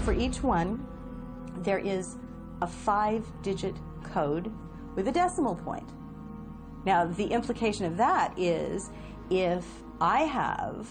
for each one, there is a 5-digit code with a decimal point. Now, the implication of that is if I have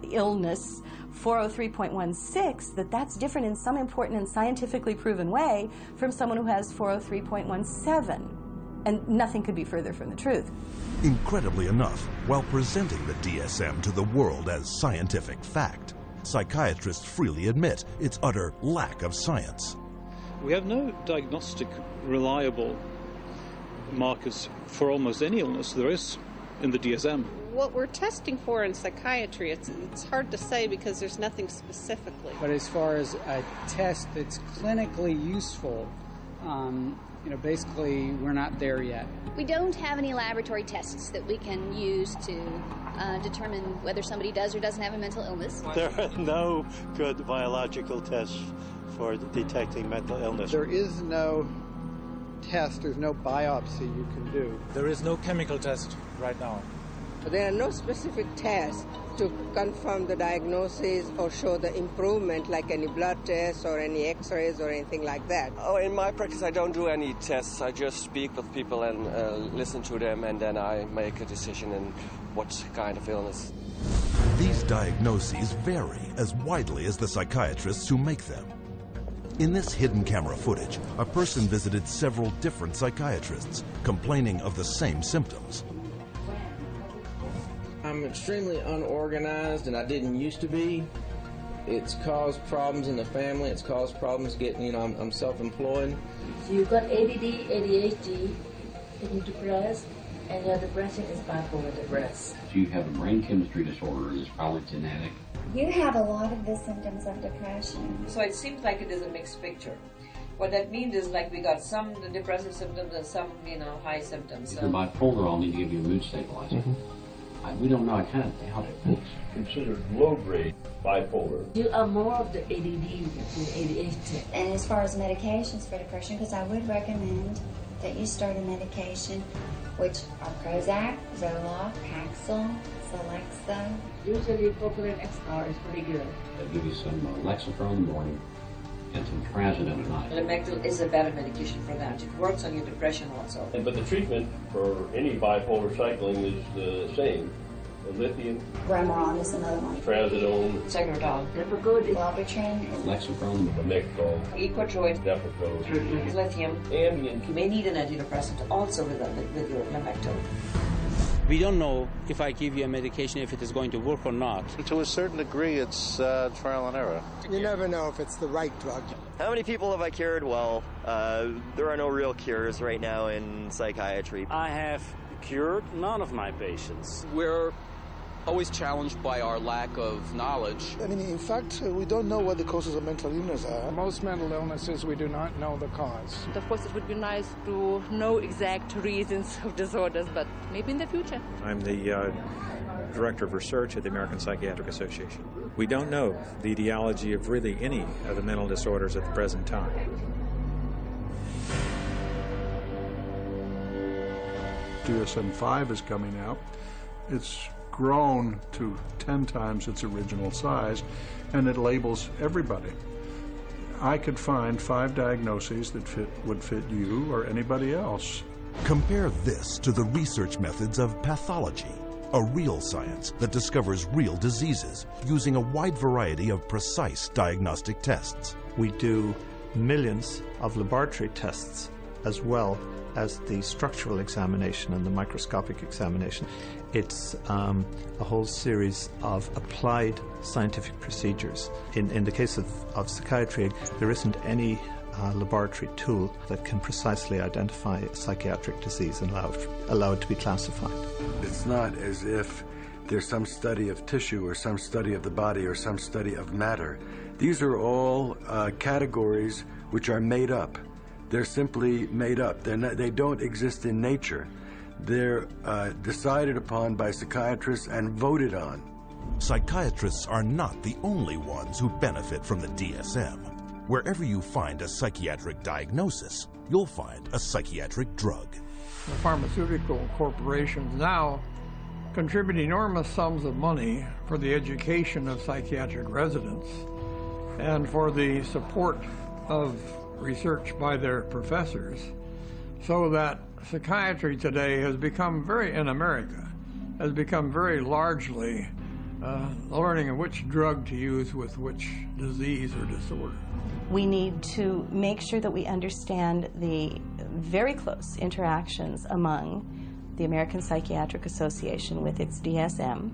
illness 403.16, that's different in some important and scientifically proven way from someone who has 403.17. And nothing could be further from the truth. Incredibly enough, while presenting the DSM to the world as scientific fact, psychiatrists freely admit its utter lack of science. We have no diagnostic reliable markers for almost any illness there is in the DSM. What we're testing for in psychiatry, it's hard to say because there's nothing specifically. But as far as a test that's clinically useful, basically we're not there yet. We don't have any laboratory tests that we can use to determine whether somebody does or doesn't have a mental illness. There are no good biological tests for detecting mental illness. There is no test, there's no biopsy you can do. There is no chemical test right now. There are no specific tests to confirm the diagnosis or show the improvement, like any blood tests or any x-rays or anything like that. Oh, in my practice, I don't do any tests. I just speak with people and listen to them, and then I make a decision in what kind of illness. These diagnoses vary as widely as the psychiatrists who make them. In this hidden camera footage, a person visited several different psychiatrists, complaining of the same symptoms. I'm extremely unorganized, and I didn't used to be. It's caused problems in the family. It's caused problems getting, I'm self-employed. So you've got ADD, ADHD, you're depressed, and your depression is bipolar depressed. So you have a brain chemistry disorder that's probably genetic. You have a lot of the symptoms of depression. So it seems like it is a mixed picture. What that means is like we got some depressive symptoms and some, high symptoms. If you're bipolar, I'll need to give you a mood stabilizer. We don't know. I kind of doubt it. It's considered low-grade bipolar. You are more of the ADD than ADHD. And as far as medications for depression, because I would recommend that you start a medication, which are Prozac, Zoloft, Paxil, Celexa. Usually Propylene XR is pretty good. They'll give you some Lexapro in the morning and some Trazodone at night. Lamictal is a better medication for that. It works on your depression also. But the treatment for any bipolar cycling is the same. Lithium, Remeron is another one. Trazodone, Segrodol, Lipigood, Wellbutrin, Lexapro, Lamictal, Equatroid, Depakote, Lithium, Ambien. You may need an antidepressant also with your Lamictal. We don't know if I give you a medication if it is going to work or not. To a certain degree, it's trial and error. You never know if it's the right drug. How many people have I cured? Well, there are no real cures right now in psychiatry. I have cured none of my patients. We're always challenged by our lack of knowledge. In fact, we don't know what the causes of mental illness are. Most mental illnesses, we do not know the cause. Of course, it would be nice to know exact reasons of disorders, but maybe in the future. I'm the Director of Research at the American Psychiatric Association. We don't know the etiology of really any of the mental disorders at the present time. DSM-5 is coming out. It's grown to 10 times its original size, and it labels everybody. I could find 5 diagnoses that would fit you or anybody else. Compare this to the research methods of pathology, a real science that discovers real diseases using a wide variety of precise diagnostic tests. We do millions of laboratory tests as well as the structural examination and the microscopic examination. It's a whole series of applied scientific procedures. In the case of psychiatry, there isn't any laboratory tool that can precisely identify a psychiatric disease and allow it to be classified. It's not as if there's some study of tissue or some study of the body or some study of matter. These are all categories which are made up. They're simply made up. They don't exist in nature. They're decided upon by psychiatrists and voted on. Psychiatrists are not the only ones who benefit from the DSM. Wherever you find a psychiatric diagnosis, you'll find a psychiatric drug. The pharmaceutical corporations now contribute enormous sums of money for the education of psychiatric residents. and for the support of research by their professors, so that psychiatry today has become in America, has become very largely learning of which drug to use with which disease or disorder. We need to make sure that we understand the very close interactions among the American Psychiatric Association with its DSM,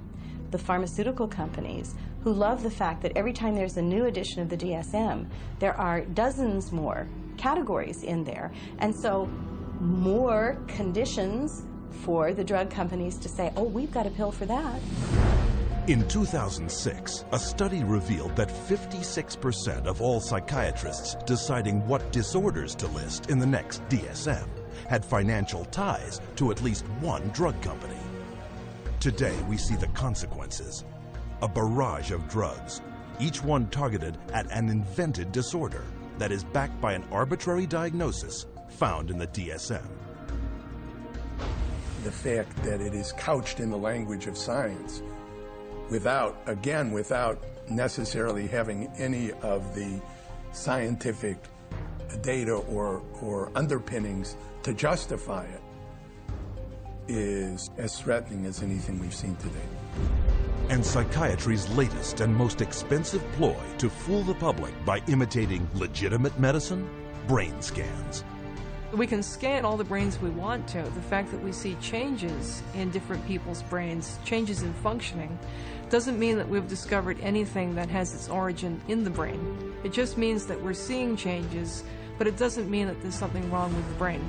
the pharmaceutical companies, who love the fact that every time there's a new edition of the DSM, there are dozens more categories in there, and so more conditions for the drug companies to say, oh, we've got a pill for that. In 2006, a study revealed that 56% of all psychiatrists deciding what disorders to list in the next DSM had financial ties to at least one drug company. Today, we see the consequences. A barrage of drugs, each one targeted at an invented disorder that is backed by an arbitrary diagnosis found in the DSM. The fact that it is couched in the language of science without necessarily having any of the scientific data or underpinnings to justify it is as threatening as anything we've seen today. And psychiatry's latest and most expensive ploy to fool the public by imitating legitimate medicine? Brain scans. We can scan all the brains we want to. The fact that we see changes in different people's brains, changes in functioning, doesn't mean that we've discovered anything that has its origin in the brain. It just means that we're seeing changes, but it doesn't mean that there's something wrong with the brain.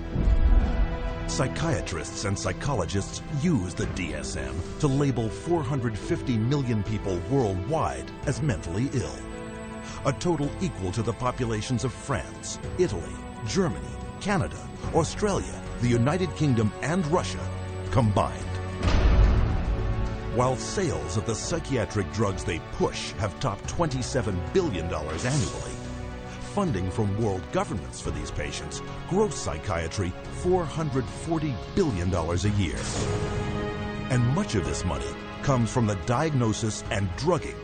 Psychiatrists and psychologists use the DSM to label 450 million people worldwide as mentally ill, a total equal to the populations of France, Italy, Germany, Canada, Australia, the United Kingdom, and Russia combined. While sales of the psychiatric drugs they push have topped $27 billion annually, funding from world governments for these patients gross psychiatry $440 billion a year. And much of this money comes from the diagnosis and drugging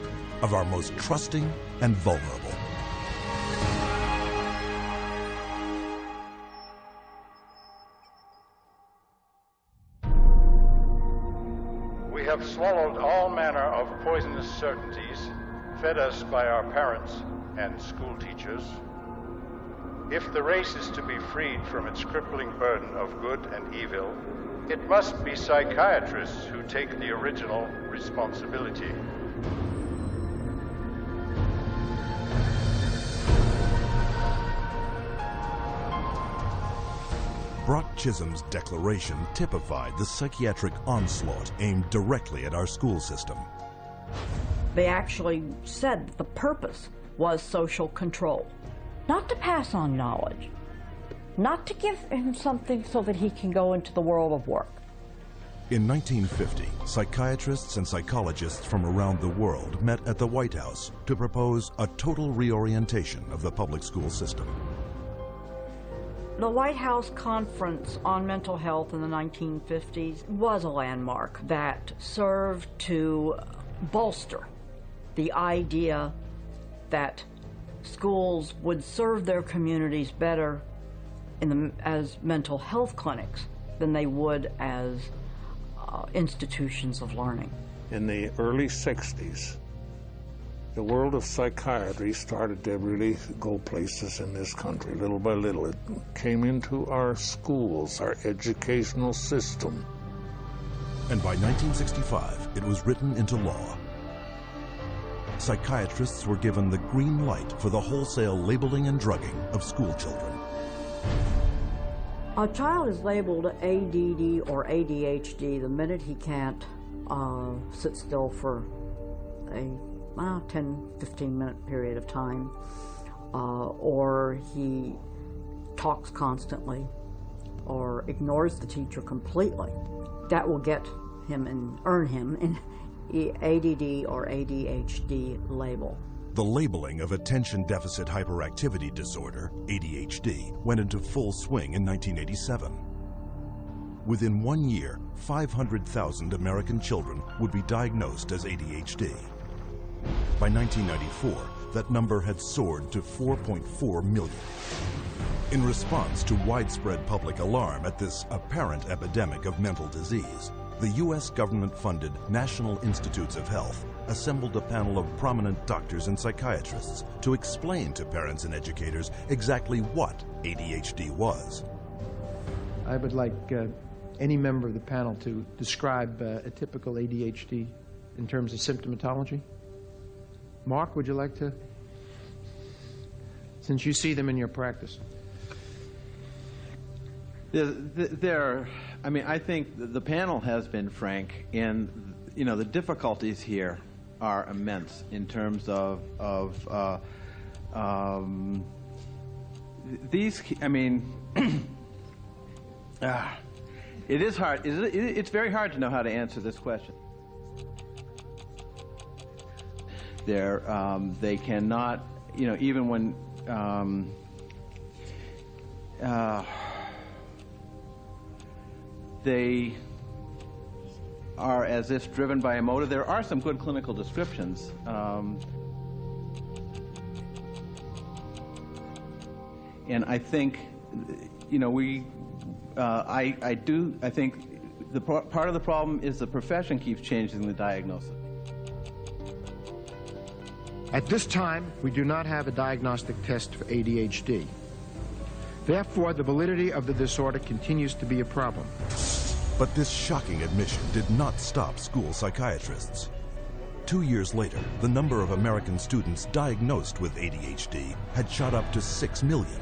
of our most trusting and vulnerable. We have swallowed all manner of poisonous certainties fed us by our parents and school teachers. If the race is to be freed from its crippling burden of good and evil, it must be psychiatrists who take the original responsibility. Brock Chisholm's declaration typified the psychiatric onslaught aimed directly at our school system. They actually said that the purpose was social control, not to pass on knowledge, not to give him something so that he can go into the world of work. In 1950, psychiatrists and psychologists from around the world met at the White House to propose a total reorientation of the public school system. The White House Conference on Mental Health in the 1950s was a landmark that served to bolster the idea that schools would serve their communities better as mental health clinics than they would as institutions of learning. In the early 60s, the world of psychiatry started to really go places in this country. Little by little, it came into our schools, our educational system. And by 1965, it was written into law. Psychiatrists were given the green light for the wholesale labeling and drugging of school children. A child is labeled ADD or ADHD the minute he can't sit still for a 10-15 minute period of time, or he talks constantly or ignores the teacher completely. That will get him and earn him an ADD or ADHD label. The labeling of attention deficit hyperactivity disorder, ADHD, went into full swing in 1987. Within 1 year, 500,000 American children would be diagnosed as ADHD. By 1994, that number had soared to 4.4 million. In response to widespread public alarm at this apparent epidemic of mental disease, the U.S. government-funded National Institutes of Health assembled a panel of prominent doctors and psychiatrists to explain to parents and educators exactly what ADHD was. I would like any member of the panel to describe a typical ADHD in terms of symptomatology. Mark, would you like to? Since you see them in your practice. I think the panel has been frank, and the difficulties here are immense in terms of these. It is hard. It's very hard to know how to answer this question. They cannot, even when they are as if driven by a motive. There are some good clinical descriptions. And I think, I think the part of the problem is the profession keeps changing the diagnosis. At this time, we do not have a diagnostic test for ADHD. Therefore, the validity of the disorder continues to be a problem. But this shocking admission did not stop school psychiatrists. 2 years later, the number of American students diagnosed with ADHD had shot up to 6 million.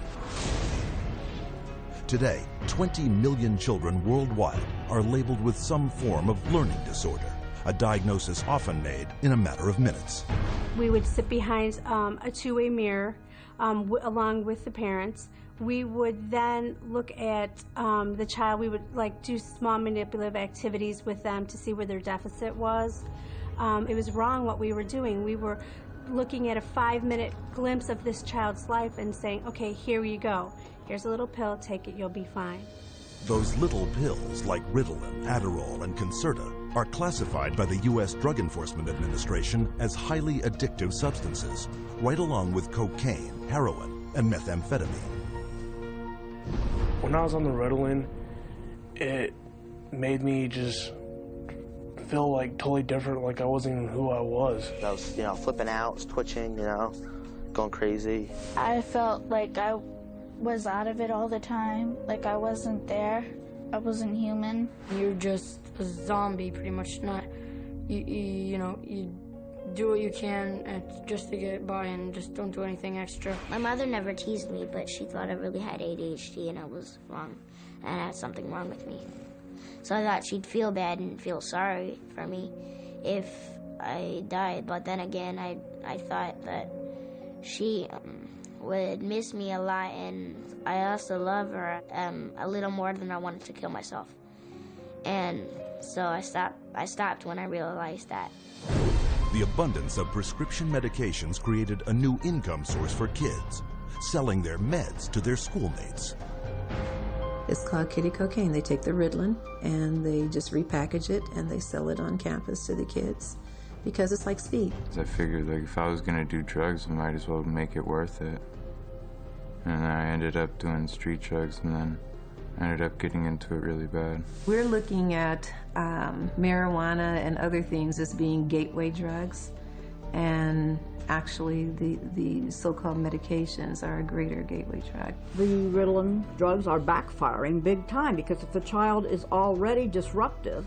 Today, 20 million children worldwide are labeled with some form of learning disorder, a diagnosis often made in a matter of minutes. We would sit behind a two-way mirror along with the parents. We would then look at the child. We would do small manipulative activities with them to see where their deficit was. It was wrong what we were doing. We were looking at a 5-minute glimpse of this child's life and saying, okay, here you go. Here's a little pill, take it, you'll be fine. Those little pills like Ritalin, Adderall, and Concerta are classified by the U.S. Drug Enforcement Administration as highly addictive substances, right along with cocaine, heroin, and methamphetamine. When I was on the Ritalin, it made me just feel totally different, like I wasn't even who I was. I was, flipping out, was twitching, going crazy. I felt like I was out of it all the time, like I wasn't there, I wasn't human. You're just a zombie, pretty much. You do what you can just to get by and just don't do anything extra. My mother never teased me, but she thought I really had ADHD and I was wrong, and I had something wrong with me. So I thought she'd feel bad and feel sorry for me if I died, but then again, I thought that she would miss me a lot, and I also love her a little more than I wanted to kill myself. And so I stopped when I realized that. The abundance of prescription medications created a new income source for kids, selling their meds to their schoolmates. It's called kitty cocaine. They take the Ritalin and they just repackage it and they sell it on campus to the kids because it's like speed. I figured if I was going to do drugs, I might as well make it worth it. And I ended up doing street drugs, and then I ended up getting into it really bad. We're looking at marijuana and other things as being gateway drugs, and actually the so-called medications are a greater gateway drug. The Ritalin drugs are backfiring big time because if the child is already disruptive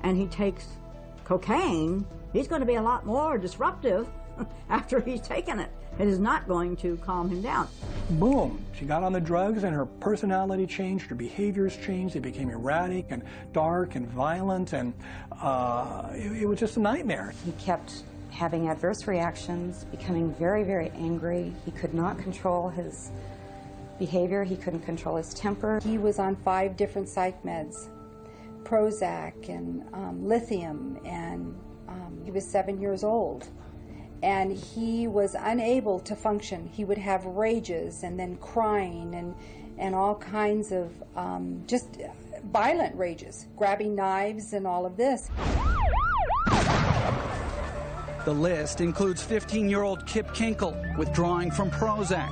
and he takes cocaine, he's going to be a lot more disruptive after he's taken it. It is not going to calm him down. Boom, she got on the drugs and her personality changed, her behaviors changed, they became erratic and dark and violent, and it was just a nightmare. He kept having adverse reactions, becoming very, very angry. He could not control his behavior, he couldn't control his temper. He was on 5 different psych meds, Prozac and lithium, and he was 7 years old. And he was unable to function. He would have rages and then crying and all kinds of just violent rages, grabbing knives and all of this. The list includes 15-year-old Kip Kinkle withdrawing from Prozac.